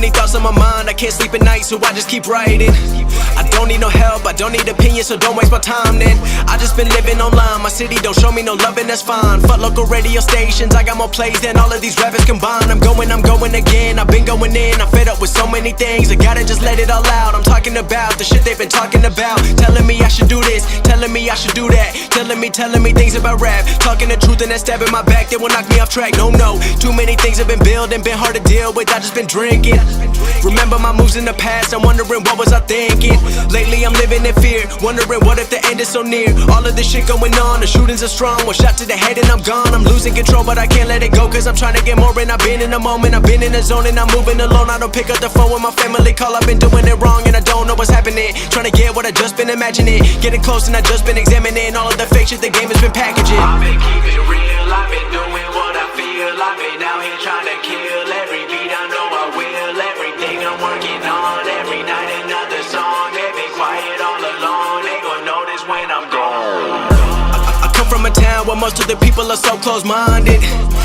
many thoughts on my mind, I can't sleep at night, so I just keep writing. I don't need no help, I don't need opinions, so don't waste my time then. I just been living online, my city don't show me no loving, that's fine. Fuck local radio stations, I got more plays than all of these rappers combined. I'm going again, I've been going in, I'm fed up with so many things, I gotta just let it all out. I'm talking about the shit they've been talking about, telling me I should do this, telling me I should do that, telling me things about rap, talking the truth and that stab in my back that will knock me off track. No, too many things have been building, been hard to deal with, I just been drinking. Remember my moves in the past, I'm wondering what was I thinking. Lately I'm living in fear, wondering what if the end is so near. All of this shit going on, the shootings are strong, one shot to the head and I'm gone. I'm losing control but I can't let it go, cause I'm trying to get more. And I've been in the moment, I've been in the zone, and I'm moving alone. I don't pick up the phone when my family call, I've been doing it wrong and I don't know what's happening. Trying to get what I just been imagining, getting close and I just been examining all of the fake shit the game has been packaging. I've been keeping real, I've been doing what I feel, I've been out here trying to kill every beat, I know I will. Everything I'm working on, every night another song. They've been quiet all along, they gon' notice when I'm gone. I come from a town where most of the people are so close-minded.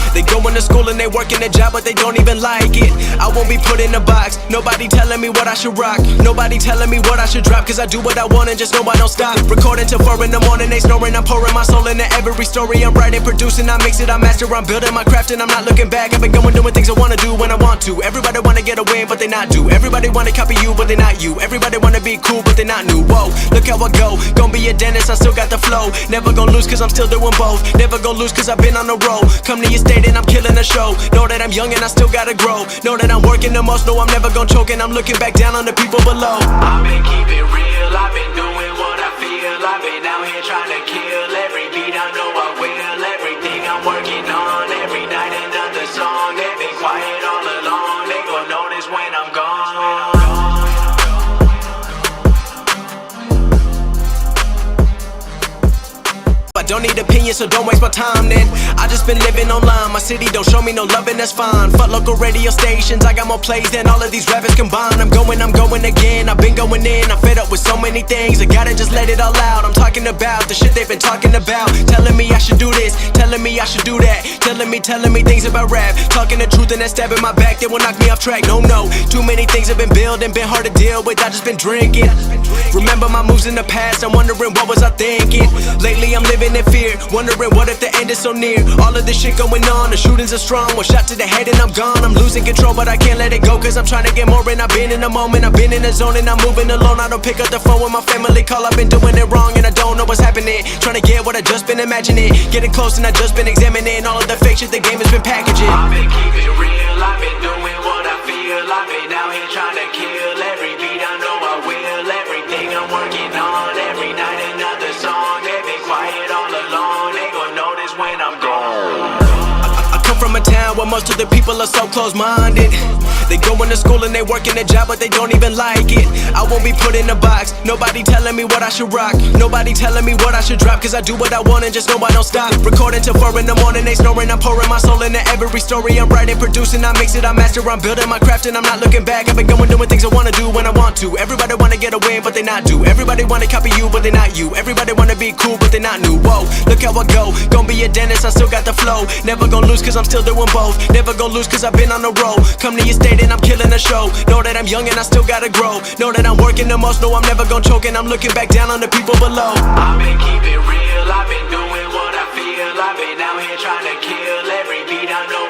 They go into school and they work in a job but they don't even like it. I won't be put in a box, nobody telling me what I should rock, nobody telling me what I should drop, cause I do what I want and just know I don't stop. Recording till 4 in the morning, they snoring, I'm pouring my soul into every story. I'm writing, producing, I mix it, I master, I'm building my craft and I'm not looking back. I've been going doing things I wanna do when I want to. Everybody wanna get a win but they not do. Everybody wanna copy you but they not you. Everybody wanna be cool but they not new. Whoa, look how I go, gon' be a dentist, I still got the flow. Never gon' lose cause I'm still doing both. Never gon' lose cause I've been on the road. Come to your state and I'm killing the show. Know that I'm young and I still gotta grow. Know that I'm working the most, know I'm never gon' choke, and I'm looking back down on the people below. I've been keeping real, I've been doing what I feel, I've been out here trying to kill every beat, I know I will. Everything I'm working on, every night another song. They've been quiet all along, they gon' notice when I'm gone. I don't need opinions, so don't waste my time then. I just been living online, my city don't show me no loving, that's fine. Fuck local radio stations, I got more plays than all of these rappers combined. I'm going again, I've been going in, I'm fed up with so many things, I gotta just let it all out. I'm talking about the shit they've been talking about, telling me I should do this, telling me I should do that, telling me things about rap, talking the truth and that stab in my back that will knock me off track. No, too many things have been building, been hard to deal with, I just been drinking. Remember my moves in the past, I'm wondering what was I thinking. Lately I'm living in fear, wondering what if the end is so near. All of this shit going on, the shootings are strong, one shot to the head and I'm gone. I'm losing control but I can't let it go, cause I'm trying to get more. And I've been in the moment, I've been in the zone, and I'm moving alone. I don't pick up the phone when my family call, I've been doing it wrong and I don't know what's happening. Trying to get what I just been imagining, getting close and I just been examining all of the fake shit the game has been packaging. I've been keeping real, I've been doing what I feel, I've been out here trying to kill every beat, I know I will. Everything I'm working on, every night another song. They've been quiet all along, they gon' notice when I'm gone. I come from a town where most of the people are so close-minded. They go into school and they work in a job but they don't even like it. I won't be put in a box, nobody telling me what I should rock, nobody telling me what I should drop, cause I do what I want and just know I don't stop. Recording till 4 in the morning, they snoring, I'm pouring my soul into every story. I'm writing, producing, I mix it, I master, I'm building my craft and I'm not looking back. I've been going doing things I wanna do when I want to. Everybody wanna get a win but they not do. Everybody wanna copy you but they not you. Everybody wanna be cool but they not new. Whoa, look how I go, gon' be a dentist, I still got the flow. Never gon' lose cause I'm still doing both. Never gon' lose cause I've been on the road. Come to your state and I'm killing the show. Know that I'm young and I still gotta grow. Know that I'm working the most, know I'm never gon' choke, and I'm looking back down on the people below. I've been keeping real, I've been doing what I feel, I've been out here trying to kill every beat, I know